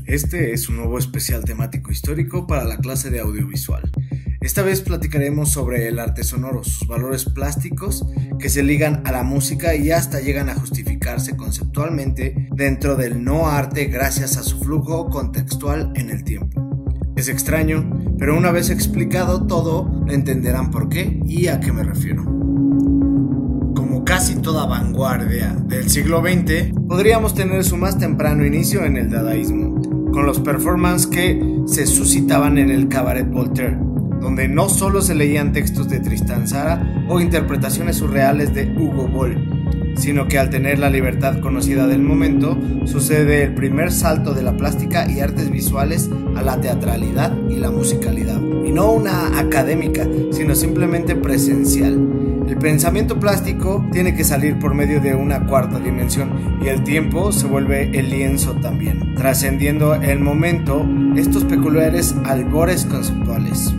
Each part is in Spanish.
Este es un nuevo especial temático histórico para la clase de audiovisual. Esta vez platicaremos sobre el arte sonoro, sus valores plásticos que se ligan a la música y hasta llegan a justificarse conceptualmente dentro del no arte gracias a su flujo contextual en el tiempo. Es extraño, pero una vez explicado todo, entenderán por qué y a qué me refiero. Como casi toda vanguardia del siglo XX, podríamos tener su más temprano inicio en el dadaísmo, con los performances que se suscitaban en el Cabaret Voltaire, donde no solo se leían textos de Tristan Tzara o interpretaciones surreales de Hugo Ball, sino que al tener la libertad conocida del momento, sucede el primer salto de la plástica y artes visuales a la teatralidad y la musicalidad, y no una académica, sino simplemente presencial. El pensamiento plástico tiene que salir por medio de una cuarta dimensión y el tiempo se vuelve el lienzo también, trascendiendo el momento estos peculiares albores conceptuales.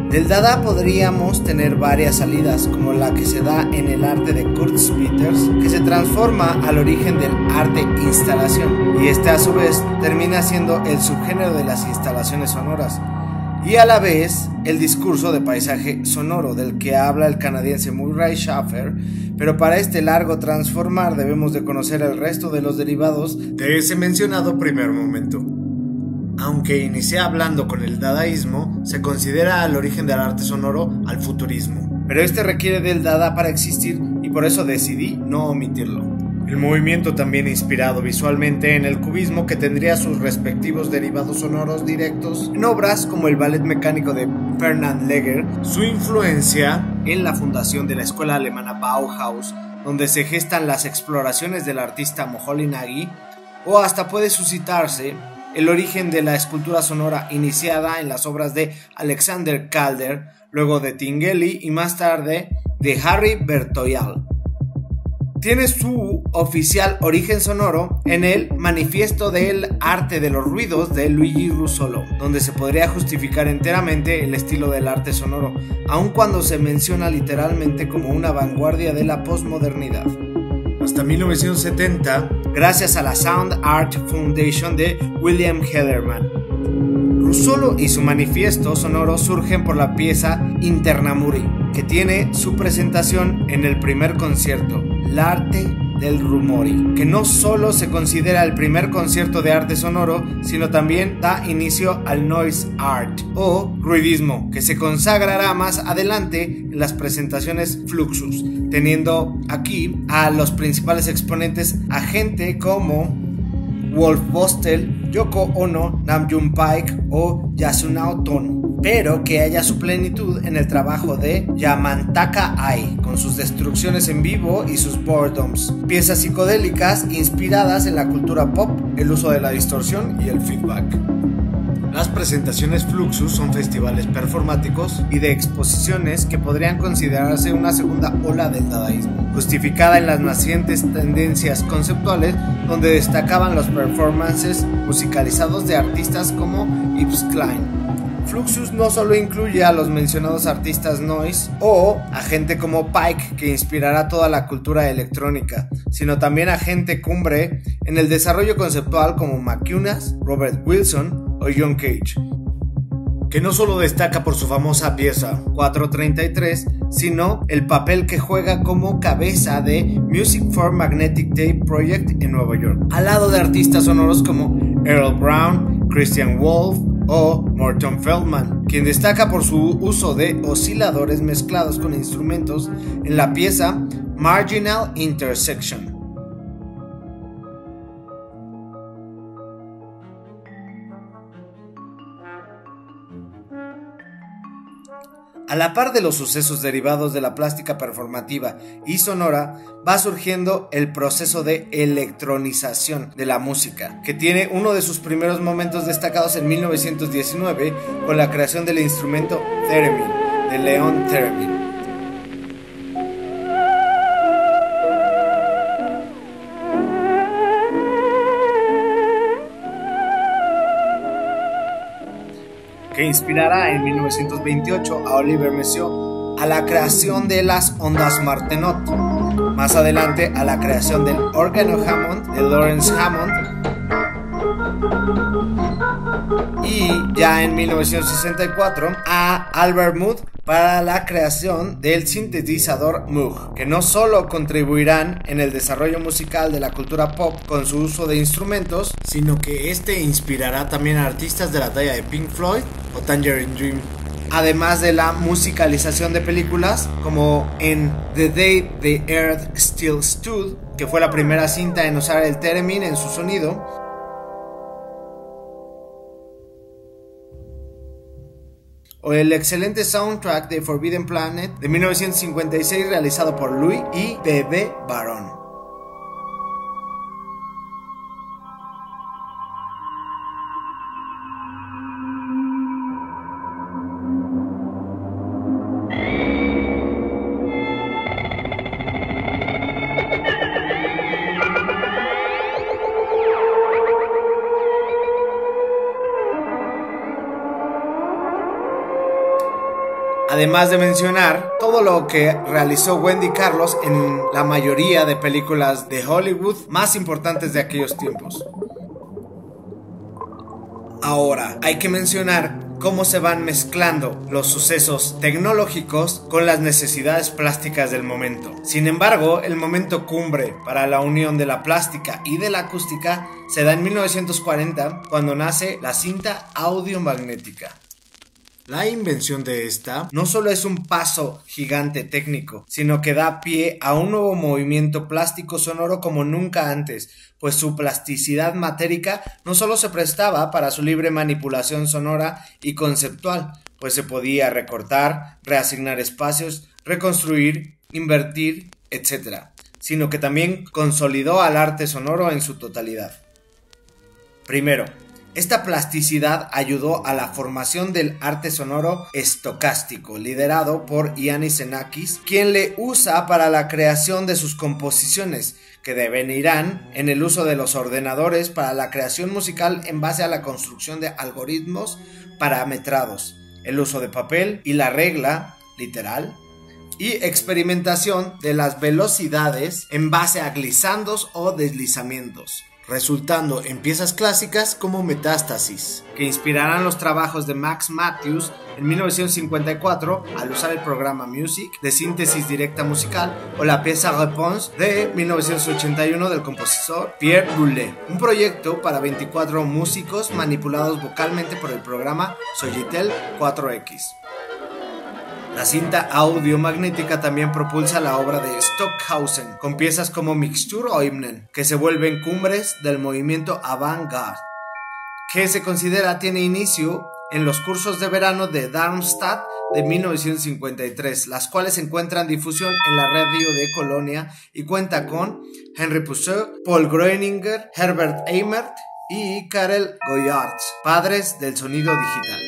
Del Dada podríamos tener varias salidas, como la que se da en el arte de Kurt Schwitters, que se transforma al origen del arte instalación, y este a su vez termina siendo el subgénero de las instalaciones sonoras, y a la vez el discurso de paisaje sonoro del que habla el canadiense Murray Schafer, pero para este largo transformar debemos de conocer el resto de los derivados de ese mencionado primer momento. Aunque inicié hablando con el dadaísmo, se considera al origen del arte sonoro al futurismo, pero este requiere del dada para existir y por eso decidí no omitirlo. El movimiento también inspirado visualmente en el cubismo, que tendría sus respectivos derivados sonoros directos en obras como el ballet mecánico de Fernand Léger, su influencia en la fundación de la escuela alemana Bauhaus, donde se gestan las exploraciones del artista Moholy Nagy, o hasta puede suscitarse el origen de la escultura sonora iniciada en las obras de Alexander Calder, luego de Tinguely y más tarde de Harry Bertoial. Tiene su oficial origen sonoro en el Manifiesto del Arte de los Ruidos de Luigi Russolo, donde se podría justificar enteramente el estilo del arte sonoro, aun cuando se menciona literalmente como una vanguardia de la posmodernidad. Hasta 1970, gracias a la Sound Art Foundation de William Hellerman. Russolo y su manifiesto sonoro surgen por la pieza Internamuri, que tiene su presentación en el primer concierto, l'arte del rumori, que no solo se considera el primer concierto de arte sonoro, sino también da inicio al noise art o ruidismo, que se consagrará más adelante en las presentaciones Fluxus, teniendo aquí a los principales exponentes a gente como Wolf Bostel, Yoko Ono, Namjoon Paik o Yasunao Ton, pero que haya su plenitud en el trabajo de Yamantaka Ai, con sus destrucciones en vivo y sus boredoms, piezas psicodélicas inspiradas en la cultura pop, el uso de la distorsión y el feedback. Las presentaciones Fluxus son festivales performáticos y de exposiciones que podrían considerarse una segunda ola del dadaísmo, justificada en las nacientes tendencias conceptuales, donde destacaban los performances musicalizados de artistas como Yves Klein. Fluxus no solo incluye a los mencionados artistas noise o a gente como Pike, que inspirará toda la cultura electrónica, sino también a gente cumbre en el desarrollo conceptual como McInnes, Robert Wilson o John Cage, que no solo destaca por su famosa pieza 433, sino el papel que juega como cabeza de Music for Magnetic Tape Project en Nueva York, al lado de artistas sonoros como Earl Brown, Christian Wolff o Morton Feldman, quien destaca por su uso de osciladores mezclados con instrumentos en la pieza Marginal Intersection. A la par de los sucesos derivados de la plástica performativa y sonora, va surgiendo el proceso de electronización de la música, que tiene uno de sus primeros momentos destacados en 1919 con la creación del instrumento theremin de Leon Theremin. Que inspirará en 1928 a Olivier Messiaen a la creación de las ondas Martenot, más adelante a la creación del órgano Hammond de Lawrence Hammond Y ya en 1964 a Albert Moog para la creación del sintetizador Moog, que no solo contribuirán en el desarrollo musical de la cultura pop con su uso de instrumentos, sino que este inspirará también a artistas de la talla de Pink Floyd o Tangerine Dream. Además de la musicalización de películas, como en The Day the Earth Still Stood, que fue la primera cinta en usar el theremin en su sonido, o el excelente soundtrack de Forbidden Planet de 1956 realizado por Louis y Bebe Baron. Además de mencionar todo lo que realizó Wendy Carlos en la mayoría de películas de Hollywood más importantes de aquellos tiempos. Ahora, hay que mencionar cómo se van mezclando los sucesos tecnológicos con las necesidades plásticas del momento. Sin embargo, el momento cumbre para la unión de la plástica y de la acústica se da en 1940, cuando nace la cinta audiomagnética. La invención de esta no solo es un paso gigante técnico, sino que da pie a un nuevo movimiento plástico sonoro como nunca antes, pues su plasticidad matérica no solo se prestaba para su libre manipulación sonora y conceptual, pues se podía recortar, reasignar espacios, reconstruir, invertir, etc., sino que también consolidó al arte sonoro en su totalidad. Primero, esta plasticidad ayudó a la formación del arte sonoro estocástico, liderado por Iannis Xenakis, quien le usa para la creación de sus composiciones, que devenirán en el uso de los ordenadores para la creación musical en base a la construcción de algoritmos parametrados, el uso de papel y la regla, literal, y experimentación de las velocidades en base a glisandos o deslizamientos, resultando en piezas clásicas como Metástasis, que inspirarán los trabajos de Max Matthews en 1954 al usar el programa Music de síntesis directa musical, o la pieza Réponse de 1981 del compositor Pierre Boulez, un proyecto para 24 músicos manipulados vocalmente por el programa Sojitel 4X. La cinta audiomagnética también propulsa la obra de Stockhausen, con piezas como Mixtur o Hymnen, que se vuelven cumbres del movimiento avant-garde, que se considera tiene inicio en los cursos de verano de Darmstadt de 1953, las cuales encuentran difusión en la radio de Colonia y cuenta con Henry Pousseur, Paul Groeninger, Herbert Eimert y Karel Goeyerts, padres del sonido digital.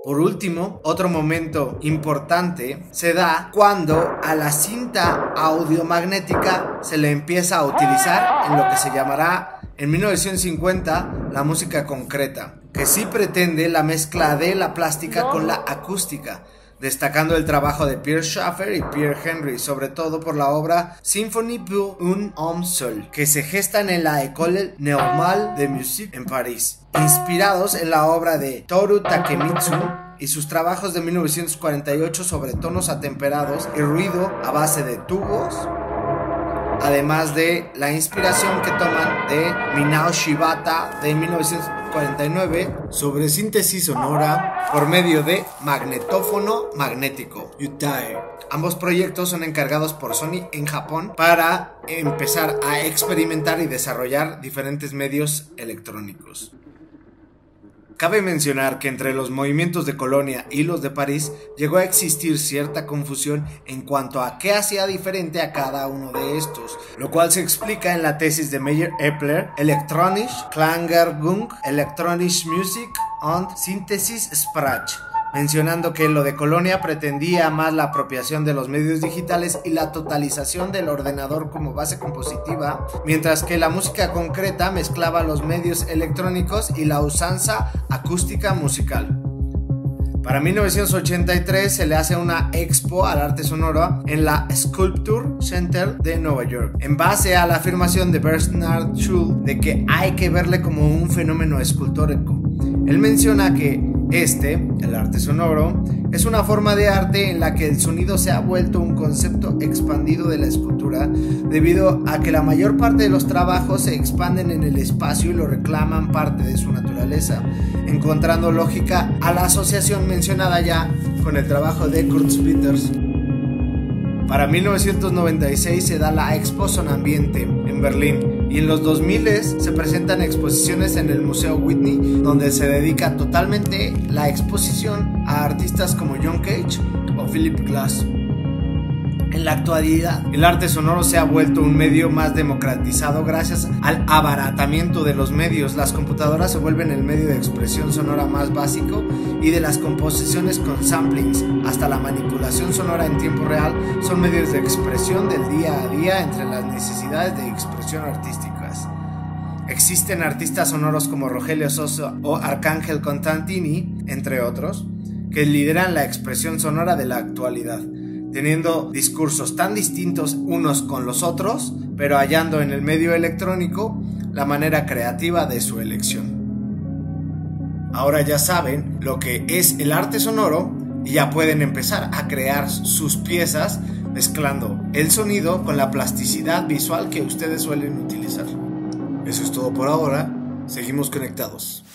Por último, otro momento importante se da cuando a la cinta audiomagnética se le empieza a utilizar en lo que se llamará en 1950 la música concreta, que sí pretende la mezcla de la plástica con la acústica, destacando el trabajo de Pierre Schaeffer y Pierre Henry, sobre todo por la obra Symphonie pour un homme seul, que se gestan en la École Normale de Musique en París, inspirados en la obra de Toru Takemitsu y sus trabajos de 1948 sobre tonos atemperados y ruido a base de tubos, además de la inspiración que toman de Minao Shibata de 1949 sobre síntesis sonora por medio de magnetófono magnético, Yutae. Ambos proyectos son encargados por Sony en Japón para empezar a experimentar y desarrollar diferentes medios electrónicos. Cabe mencionar que entre los movimientos de Colonia y los de París llegó a existir cierta confusión en cuanto a qué hacía diferente a cada uno de estos, lo cual se explica en la tesis de Meyer-Epler, Elektronische Klangergung, Elektronische Musik und Synthesisprache, mencionando que lo de Colonia pretendía más la apropiación de los medios digitales y la totalización del ordenador como base compositiva, mientras que la música concreta mezclaba los medios electrónicos y la usanza acústica musical. Para 1983 se le hace una expo al arte sonoro en la Sculpture Center de Nueva York, en base a la afirmación de Bernard Shaw de que hay que verle como un fenómeno escultórico. Él menciona que el arte sonoro, es una forma de arte en la que el sonido se ha vuelto un concepto expandido de la escultura, debido a que la mayor parte de los trabajos se expanden en el espacio y lo reclaman parte de su naturaleza, encontrando lógica a la asociación mencionada ya con el trabajo de Kurt Schwitters. Para 1996 se da la Expo Sonambiente en Berlín, y en los 2000 se presentan exposiciones en el Museo Whitney, donde se dedica totalmente la exposición a artistas como John Cage o Philip Glass. En la actualidad, el arte sonoro se ha vuelto un medio más democratizado gracias al abaratamiento de los medios. Las computadoras se vuelven el medio de expresión sonora más básico, y de las composiciones con samplings hasta la manipulación sonora en tiempo real son medios de expresión del día a día entre las necesidades de expresión artísticas. Existen artistas sonoros como Rogelio Sosa o Arcángel Constantini, entre otros, que lideran la expresión sonora de la actualidad, teniendo discursos tan distintos unos con los otros, pero hallando en el medio electrónico la manera creativa de su elección. Ahora ya saben lo que es el arte sonoro y ya pueden empezar a crear sus piezas mezclando el sonido con la plasticidad visual que ustedes suelen utilizar. Eso es todo por ahora, seguimos conectados.